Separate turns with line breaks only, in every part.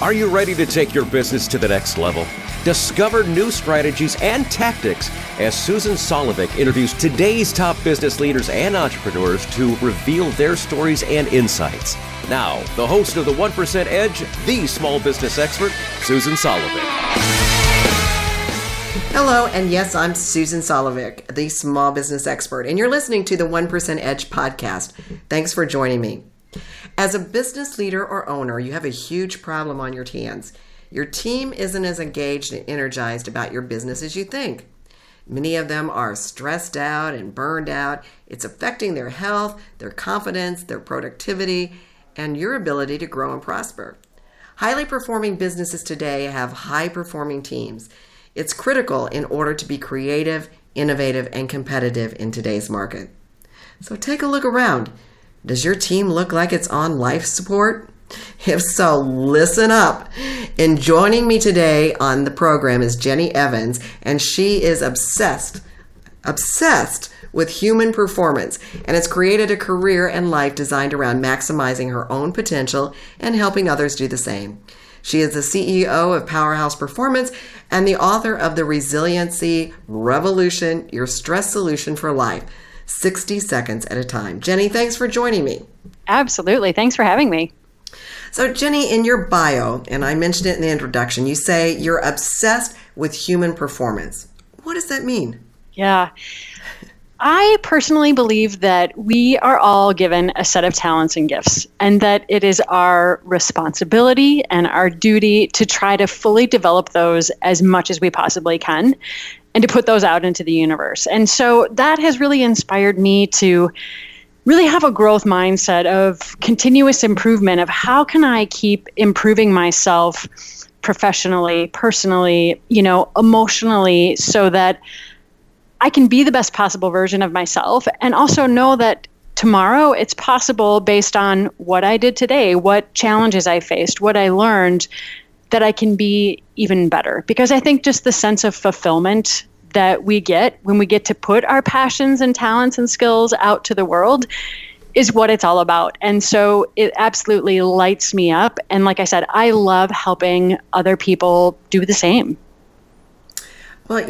Are you ready to take your business to the next level? Discover new strategies and tactics as Susan Solovic interviews today's top business leaders and entrepreneurs to reveal their stories and insights. Now, the host of the 1% Edge, the small business expert, Susan Solovic.
Hello, and yes, I'm Susan Solovic, the small business expert, and you're listening to the 1% Edge podcast. Thanks for joining me. As a business leader or owner, you have a huge problem on your hands. Your team isn't as engaged and energized about your business as you think. Many of them are stressed out and burned out. It's affecting their health, their confidence, their productivity, and your ability to grow and prosper. Highly performing businesses today have high-performing teams. It's critical in order to be creative, innovative, and competitive in today's market. So take a look around. Does your team look like it's on life support? If so, listen up. And joining me today on the program is Jenny Evans, and she is obsessed with human performance and has created a career and life designed around maximizing her own potential and helping others do the same. She is the CEO of Powerhouse Performance and the author of The Resiliency Revolution, Your Stress Solution for Life, 60 seconds at a time. Jenny, thanks for joining me.
Absolutely. Thanks for having me.
So Jenny, in your bio, and I mentioned it in the introduction, you say you're obsessed with human performance. What does that mean?
Yeah. I personally believe that we are all given a set of talents and gifts, and that it is our responsibility and our duty to try to fully develop those as much as we possibly can and to put those out into the universe. And so that has really inspired me to really have a growth mindset of continuous improvement of how can I keep improving myself professionally, personally, emotionally, so that I can be the best possible version of myself, and also know that tomorrow it's possible based on what I did today, what challenges I faced, what I learned, that I can be even better. Because I think just the sense of fulfillment that we get when we get to put our passions and talents and skills out to the world is what it's all about. And so it absolutely lights me up. And like I said, I love helping other people do the same.
Well,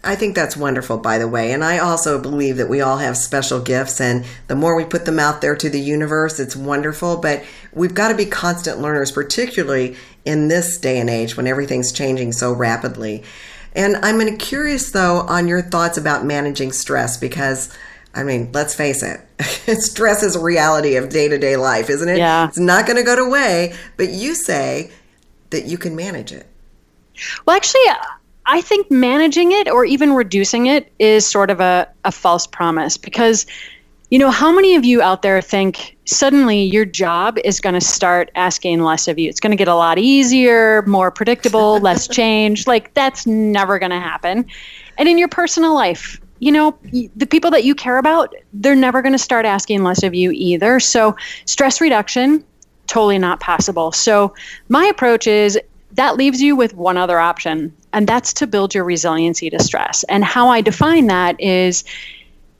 I think that's wonderful, by the way. And I also believe that we all have special gifts, and the more we put them out there to the universe, it's wonderful. But we've got to be constant learners, particularly in this day and age when everything's changing so rapidly. And I'm curious, though, on your thoughts about managing stress, because, let's face it, stress is a reality of day-to-day life, isn't it?
Yeah.
It's not going to go away, but you say that you can manage it.
Well, actually, I think managing it or even reducing it is sort of a false promise, because, how many of you out there think suddenly your job is going to start asking less of you? It's going to get a lot easier, more predictable, less change. Like, that's never going to happen. And in your personal life, the people that you care about, they're never going to start asking less of you either. So stress reduction, totally not possible. So my approach is that leaves you with one other option, and that's to build your resiliency to stress. And how I define that is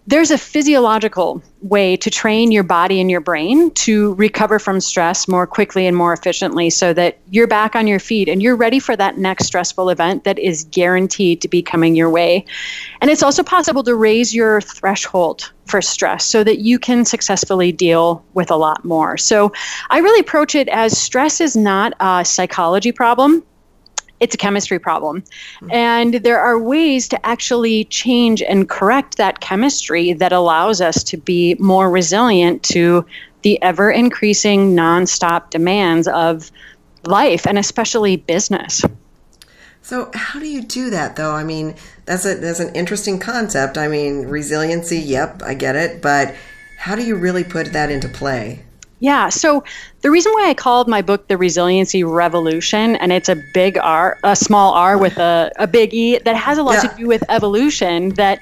there's a physiological way to train your body and your brain to recover from stress more quickly and more efficiently so that you're back on your feet and you're ready for that next stressful event that is guaranteed to be coming your way. And it's also possible to raise your threshold for stress so that you can successfully deal with a lot more. So I really approach it as stress is not a psychology problem. It's a chemistry problem. And there are ways to actually change and correct that chemistry that allows us to be more resilient to the ever-increasing nonstop demands of life, and especially business.
So how do you do that, though? That's an interesting concept. Resiliency, yep, I get it. But how do you really put that into play?
Yeah. So the reason why I called my book The Resiliency Revolution, and it's a big R, a small R with a big E, that has a lot to do with evolution, that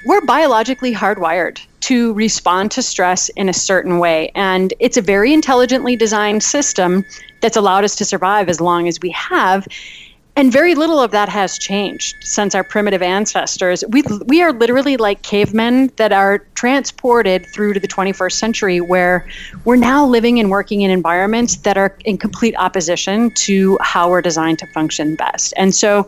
we're biologically hardwired to respond to stress in a certain way. And it's a very intelligently designed system that's allowed us to survive as long as we have. And very little of that has changed since our primitive ancestors. We are literally like cavemen that are transported through to the 21st century, where we're now living and working in environments that are in complete opposition to how we're designed to function best. And so,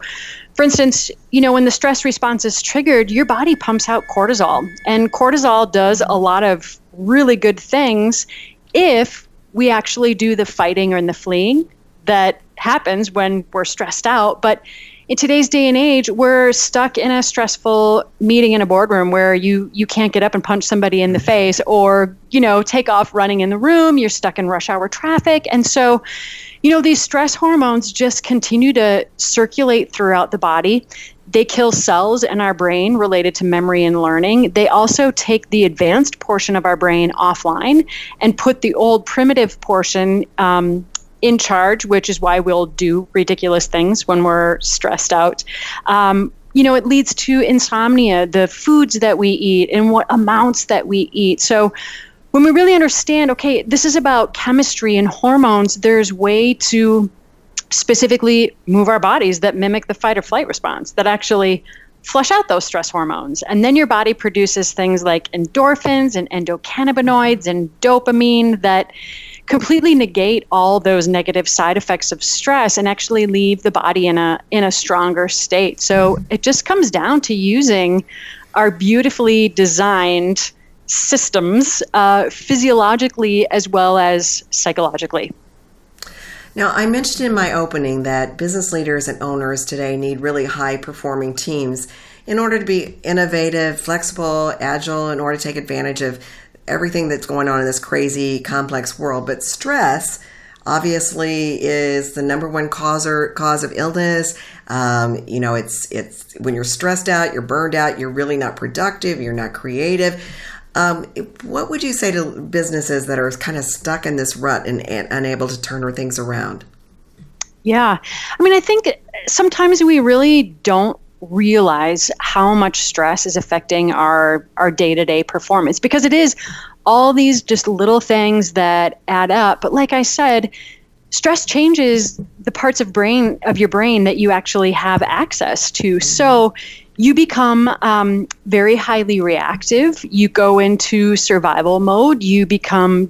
for instance, when the stress response is triggered, your body pumps out cortisol. And cortisol does a lot of really good things if we actually do the fighting or the fleeing that happens when we're stressed out. But in today's day and age, we're stuck in a stressful meeting in a boardroom where you can't get up and punch somebody in the face, or, take off running in the room. You're stuck in rush hour traffic. And so, these stress hormones just continue to circulate throughout the body. They kill cells in our brain related to memory and learning. They also take the advanced portion of our brain offline and put the old primitive portion in charge, which is why we'll do ridiculous things when we're stressed out. It leads to insomnia, the foods that we eat and what amounts that we eat. So when we really understand, okay, this is about chemistry and hormones, there's way to specifically move our bodies that mimic the fight or flight response, that actually flush out those stress hormones. And then your body produces things like endorphins and endocannabinoids and dopamine that completely negate all those negative side effects of stress and actually leave the body in a stronger state. So it just comes down to using our beautifully designed systems physiologically as well as psychologically.
Now, I mentioned in my opening that business leaders and owners today need really high-performing teams in order to be innovative, flexible, agile, in order to take advantage of everything that's going on in this crazy, complex world. But stress, obviously, is the number one cause of illness. It's when you're stressed out, you're burned out, you're really not productive, you're not creative. What would you say to businesses that are kind of stuck in this rut and unable to turn things around?
Yeah. I think sometimes we really don't realize how much stress is affecting our day-to-day performance, because it is all these just little things that add up. But like I said, stress changes the parts of your brain that you actually have access to. So you become very highly reactive. You go into survival mode. You become